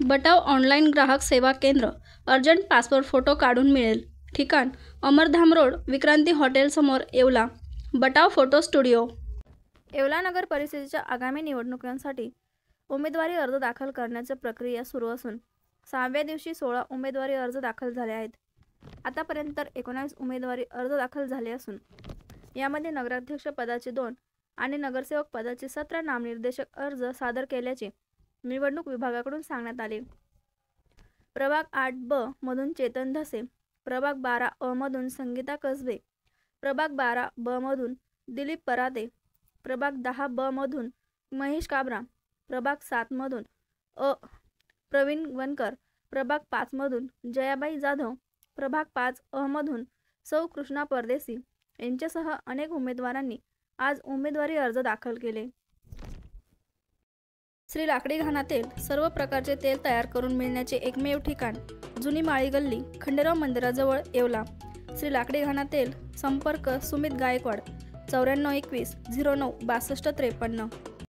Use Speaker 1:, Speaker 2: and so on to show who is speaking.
Speaker 1: बटाव online ग्राहक सेवा केंद्र. अर्जंट पासपोर्ट फोटो काढून मिळेल. ठिकाण अमरधाम रोड, विक्रांती हॉटेल समोर, येवला. Batav photo studio. येवला नगर परिषदेच्या आगामी निवडणुकांसाठी उमेदवारी अर्ज दाखल करण्याची प्रक्रिया सुरू असून 6व्या दिवशी 16 उमेदवारी अर्ज दाखल झाले आहेत. आतापर्यंत 19 उमेदवारी अर्ज दाखल झाले असून यामध्ये नगराध्यक्ष पदाचे 2 आणि नगरसेवक पदाचे 17 नामनिर्देशक अर्ज सादर केल्याचे निवडणूक विभागाकडून सांगण्यात आले. प्रभाग 8 ब मधून चेतन धसे, प्रभाग 12 अ मधून संगीता कसबे, प्रभाग 12 ब मधून दिलीप पराते, प्रभाग 10 ब मधून महेश काबरा, प्रभाग 7 मधून प्रवीण वनकर, प्रभाग 5 मधून जयाबाई जाधव, प्रभाग 5 अ मधून सौ कृष्णा परदेसी यांच्यासह अनेक उमेदवारांनी आज उमेदवारी अर्ज दाखल केले. श्री लाकडी घाणातील सर्व प्रकारचे तेल तयार करून मिळण्याचे एकमेव ठिकाण जुनी माळी गल्ली, खंडेराव मंदिराजवळ, येवला. श्री लाकडी घाणा तेल. संपर्क सुमित गायकवाड 9421 09 6253.